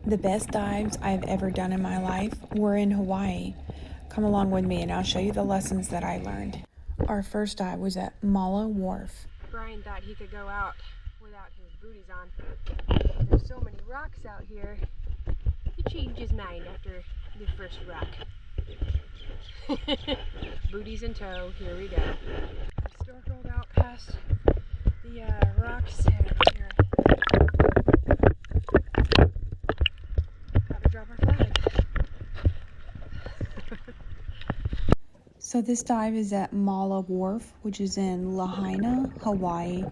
The best dives I've ever done in my life were in Hawaii. Come along with me and I'll show you the lessons that I learned. Our first dive was at Mala Wharf. Brian thought he could go out without his booties on. There's so many rocks out here. He changed his mind after the first rock. Booties in tow, here we go. I snorkeled out past the rocks and here. Got to drop our flag. So this dive is at Mala Wharf, which is in Lahaina, Hawaii.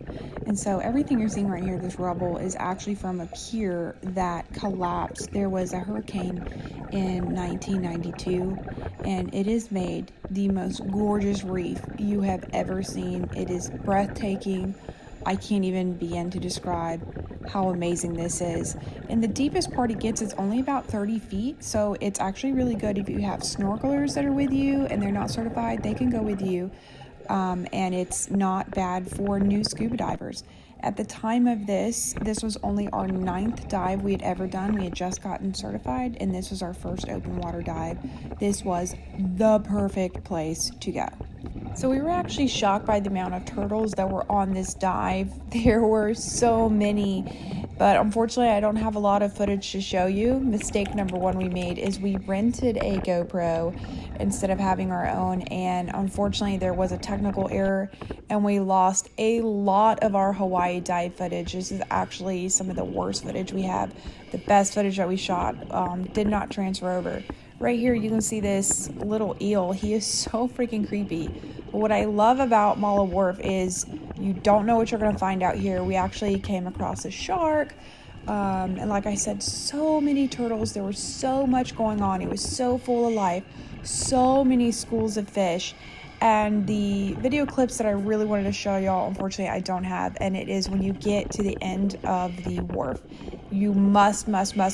And so everything you're seeing right here, this rubble, is actually from a pier that collapsed. There was a hurricane in 1992, and it has made the most gorgeous reef you have ever seen. It is breathtaking. I can't even begin to describe how amazing this is. And the deepest part it gets is only about 30 feet, so it's actually really good if you have snorkelers that are with you and they're not certified, they can go with you. And it's not bad for new scuba divers. At the time of this was only our 9th dive we had ever done. We had just gotten certified, and this was our first open water dive. This was the perfect place to go. So we were actually shocked by the amount of turtles that were on this dive. There were so many, but unfortunately I don't have a lot of footage to show you. Mistake number one we made is we rented a GoPro instead of having our own, and unfortunately there was a technical error and we lost a lot of our Hawaii dive footage. This is actually some of the worst footage we have. The best footage that we shot did not transfer over. Right here you can see this little eel. He is so freaking creepy. But what I love about Mala Wharf is you don't know what you're going to find out here. We actually came across a shark. And like I said, so many turtles. There was so much going on. It was so full of life. So many schools of fish. And the video clips that I really wanted to show y'all, unfortunately I don't have, and it is when you get to the end of the wharf. You must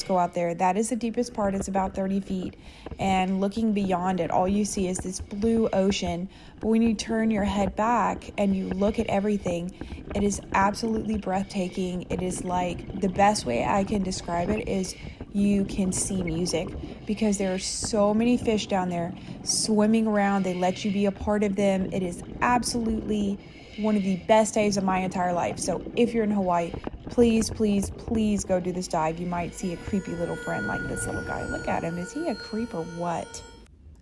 go out there. That is the deepest part. It's about 30 feet, and looking beyond it, all you see is this blue ocean. But when you turn your head back and you look at everything, it is absolutely breathtaking. It is like, the best way I can describe it is you can see music, because there are so many fish down there swimming around. They let you be a part of them. It is absolutely one of the best days of my entire life. So if you're in Hawaii, please go do this dive. You might see a creepy little friend like this little guy. Look at him. Is he a creep or what?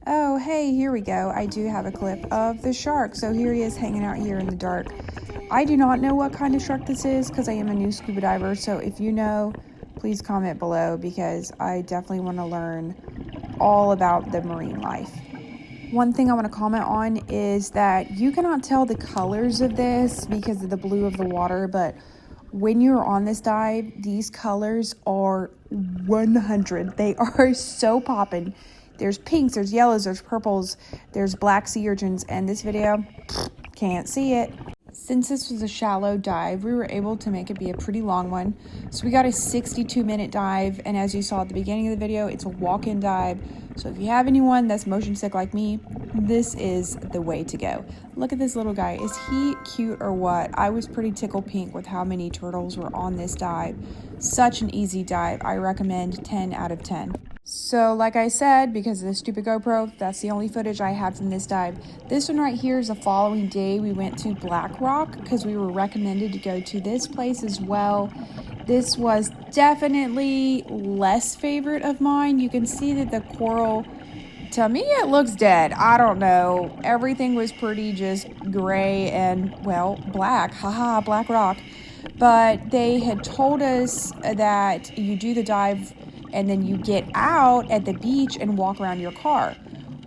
Oh, hey, here we go. I do have a clip of the shark. So here he is hanging out here in the dark. I do not know what kind of shark this is because I am a new scuba diver. So if you know, please comment below, because I definitely want to learn all about the marine life. One thing I want to comment on is that you cannot tell the colors of this because of the blue of the water, but when you're on this dive, these colors are 100. They are so poppin'. There's pinks, there's yellows, there's purples, there's black sea urchins, and this video, can't see it. Since this was a shallow dive, we were able to make it be a pretty long one. So we got a 62-minute dive, and as you saw at the beginning of the video, it's a walk-in dive. So if you have anyone that's motion sick like me, this is the way to go. Look at this little guy. Is he cute or what? I was pretty tickled pink with how many turtles were on this dive. Such an easy dive. I recommend 10 out of 10. So like I said, because of the stupid GoPro, that's the only footage I have from this dive. This one right here is the following day. We went to Black Rock because we were recommended to go to this place as well. This was definitely less favorite of mine. You can see that the coral, to me it looks dead. I don't know. Everything was pretty just gray and, well, black. Haha, Black Rock. But they had told us that you do the dive and then you get out at the beach and walk around your car.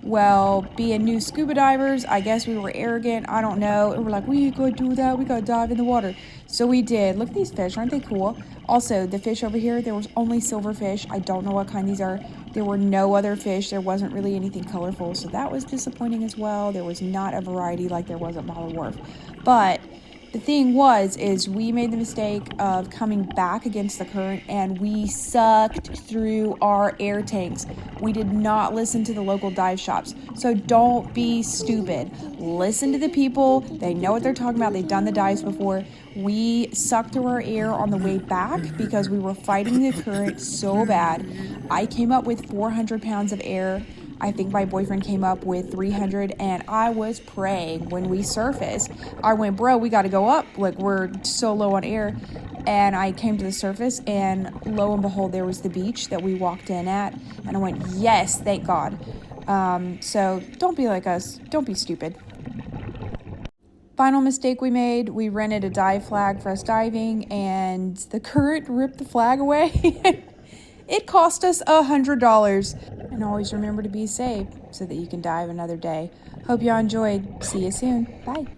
Well, being new scuba divers, I guess we were arrogant, I don't know, and we're like, we go do that, we gotta dive in the water. So we did. Look at these fish, aren't they cool? Also, the fish over here, there was only silverfish. I don't know what kind these are. There were no other fish. There wasn't really anything colorful, so that was disappointing as well. There was not a variety like there was at Mala Wharf. But The thing is we made the mistake of coming back against the current and we sucked through our air tanks. We did not listen to the local dive shops. So don't be stupid. Listen to the people. They know what they're talking about. They've done the dives before. We sucked through our air on the way back because we were fighting the current so bad. I came up with 400 pounds of air. I think my boyfriend came up with 300, and I was praying when we surfaced. I went, bro, we got to go up. Like, we're so low on air. And I came to the surface, and lo and behold, there was the beach that we walked in at. And I went, yes, thank God. So don't be like us. Don't be stupid. Final mistake we made, we rented a dive flag for us diving, and the current ripped the flag away. It cost us $100. And always remember to be safe so that you can dive another day. Hope y'all enjoyed. See you soon. Bye.